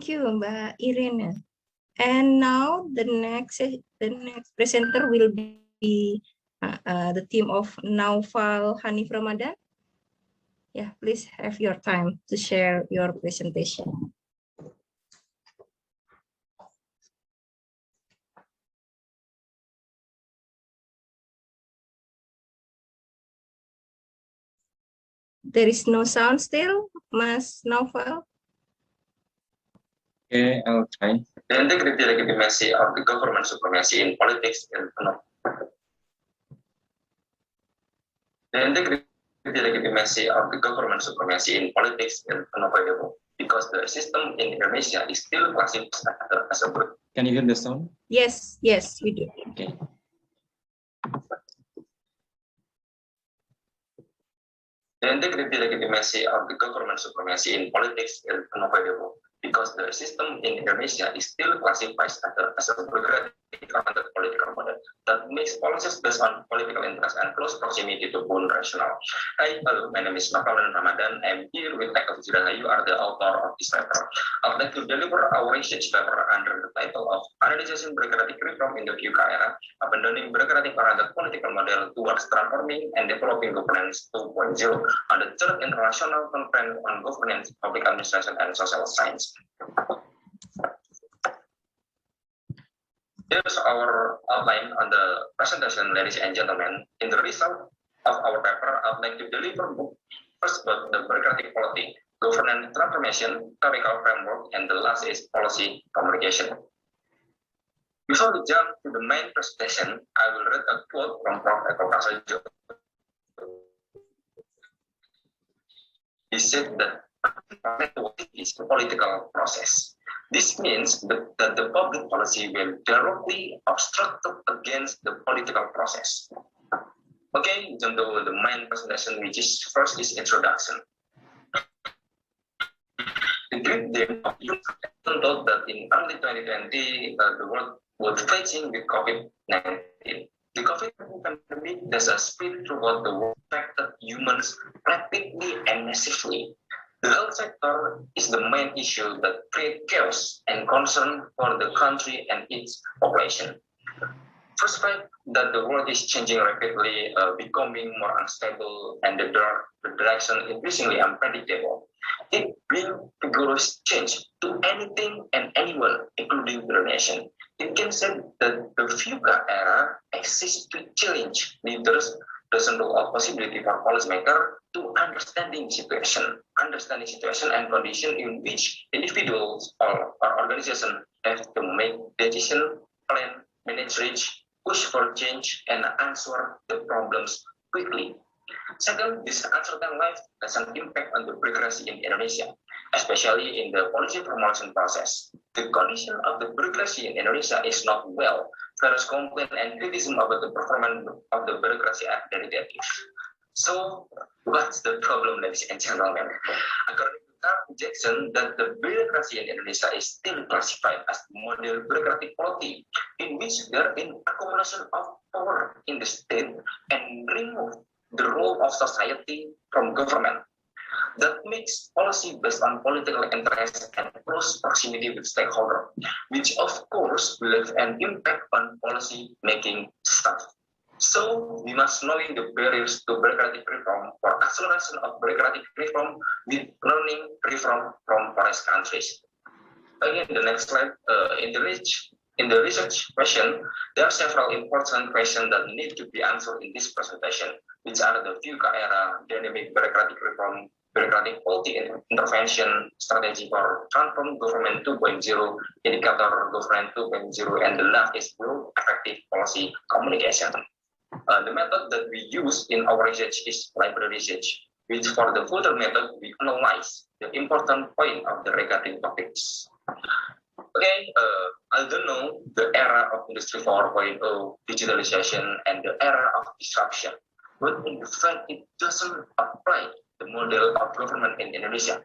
Thank you, Mbak Irene. And now the next presenter will be the team of Naufal Hanif Ramadan. Yeah, please have your time to share your presentation. There is no sound still, Mas Naufal. Okay, I'll try. The integrity legitimacy of the government supremacy in politics is The integrity legitimacy of the government supremacy in politics is unavoidable because the system in Indonesia is still classified as a group. Can you hear the sound? Yes, yes, we do. Okay. The integrity legitimacy of the government supremacy in politics is unavoidable because the system in Indonesia is still classified as a bureaucratic political model that makes policies based on political interest and close proximity to bone rational. Hi, hello, my name is Naufal Ramadan. I'm here with Eko Fujirana. You are the author of this paper. I would like to deliver our research paper under the title of Analyzing Bureaucratic Reform in the VUCA Era, Abandoning Bureaucratic-Oriented Political Model Towards Transforming and Developing Governance 2.0 on the Third International Conference on Governance, Public Administration, and Social Science. Here's our outline on the presentation, ladies and gentlemen. In the result of our paper, I would like to deliver first about the bureaucratic polity, governance transformation, theoretical framework, and the last is policy communication. Before we jump to the main presentation, I will read a quote from Prof. Eko Prasojo. He said that is a political process. This means that the public policy will directly obstruct against the political process. Okay, jump to the main presentation, which is first is introduction. The Great Dane of Europe told that in early 2020, the world was facing with COVID-19. The COVID-19 pandemic has spread throughout the world, affected humans rapidly and massively. The health sector is the main issue that creates chaos and concern for the country and its population. First fact that the world is changing rapidly, becoming more unstable, and the direction increasingly unpredictable. It brings vigorous change to anything and anyone, including the nation. It can say that the VUCA era exists to challenge leaders. Doesn't allow possibility for policymakers to understanding situation and condition in which individuals or organizations have to make decision, plan, manage risk, push for change, and answer the problems quickly. Second, this uncertain life has an impact on the bureaucracy in Indonesia, especially in the policy formulation process. The condition of the bureaucracy in Indonesia is not well. There is complaint and criticism about the performance of the bureaucracy at delegative. So, what's the problem, ladies and gentlemen? According to Carl Jackson, that the bureaucracy in Indonesia is still classified as model bureaucratic polity, in which there is accumulation of power in the state and remove the role of society from government. That makes policy based on political interest and close proximity with stakeholders, which of course will have an impact on policy making staff. So we must know the barriers to bureaucratic reform for acceleration of bureaucratic reform with learning reform from forest countries. Again, the next slide. In the research question, there are several important questions that need to be answered in this presentation, which are the VUCA era, dynamic bureaucratic reform, bureaucratic polity intervention, strategy for transform government 2.0, indicator government 2.0, and the last is effective policy communication. The method that we use in our research is library research, which for the further method, we analyze the important point of the regarding topics. Okay, I don't know the era of Industry 4.0, digitalization, and the era of disruption, but in fact, it doesn't apply the model of government in Indonesia.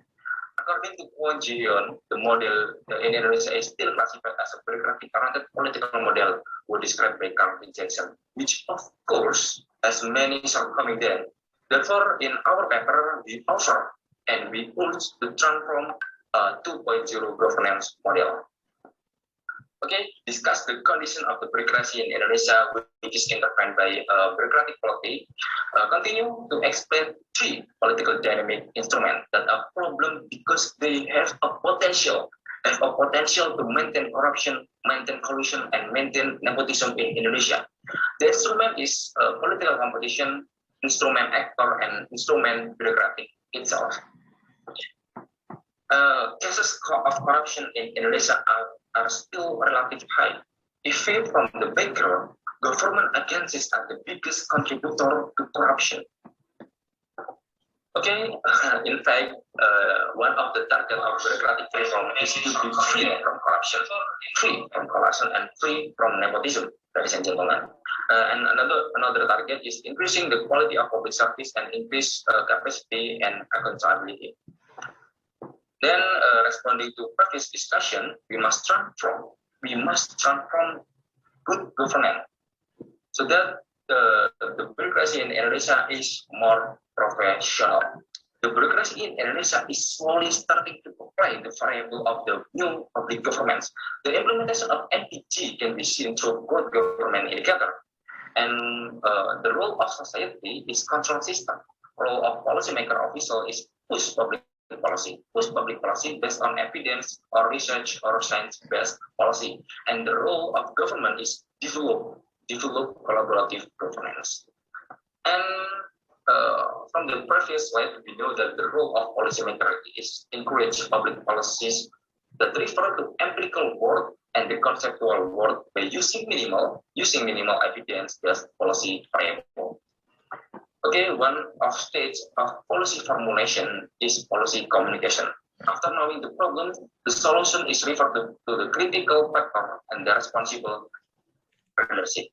According to Kwon Ji-yeon, the model in Indonesia is still classified as a bureaucratic-oriented political model, was described by Carl Jackson, which of course has many shortcomings there. Therefore, in our paper, we offer and we urge to transform 2.0 governance model. Okay, discuss the condition of the bureaucracy in Indonesia, which is intervened by bureaucratic polity. Continue to explain 3 political dynamic instruments that are problem because they have a potential to maintain corruption, maintain collusion, and maintain nepotism in Indonesia. The instrument is political competition, instrument actor, and instrument bureaucratic itself. Cases of corruption in Indonesia are still relatively high. If viewed from the background, government agencies are the biggest contributor to corruption. Okay, in fact, one of the target of bureaucratic reform is to be free from corruption, and free from nepotism, ladies and gentlemen. And another target is increasing the quality of public service and increase capacity and accountability. Then, responding to previous discussion, we must transform good governance so that the bureaucracy in Indonesia is more professional. The bureaucracy in Indonesia is slowly starting to apply the variable of the new public governments. The implementation of NPG can be seen through good government indicator, and the role of society is control system. Role of policymaker official is push public policy based on evidence or research or science-based policy, and the role of government is develop collaborative governance. And from the previous slide, we know that the role of policymaker is encourage public policies that refer to empirical work and the conceptual work by using minimal evidence-based policy variable. Okay, one of stage of policy formulation is policy communication. After knowing the problem, the solution is referred to the critical factor and the responsible leadership.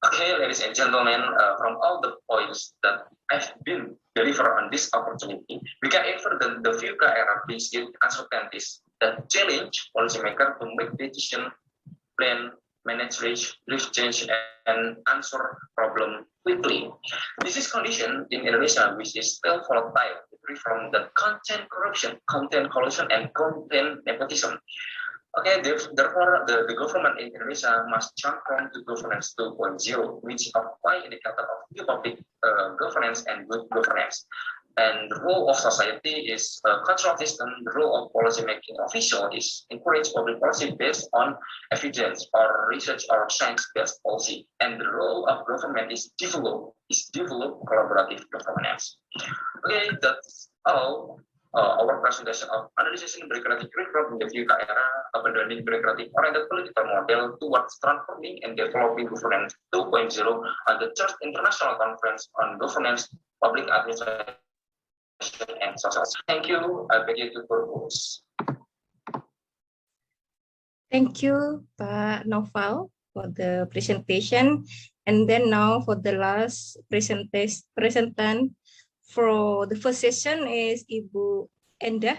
Okay, ladies and gentlemen, from all the points that have been delivered on this opportunity, we can infer that the VUCA era brings in uncertainties that challenge policymakers to make decision, plan, manage risk change, and answer problem quickly. This is condition in Indonesia, which is still volatile, from the content corruption, content collusion, and content nepotism. Okay, therefore, the government in Indonesia must transform to governance 2.0, which apply indicator of new public governance and good governance. And the role of society is control system. The role of policymaking official is encourage public policy based on evidence or research or science-based policy. And the role of government is develop collaborative governance. Okay, that's all. Our presentation of analysis in bureaucratic reform in the VUCA era, abandoning bureaucratic-oriented political model towards transforming and developing governance 2.0 on the third international conference on governance, public administration, and social. Thank you. I beg you to propose. Thank you, Pak Noval, for the presentation. And then now for the last presentant for the first session is Ibu Endah.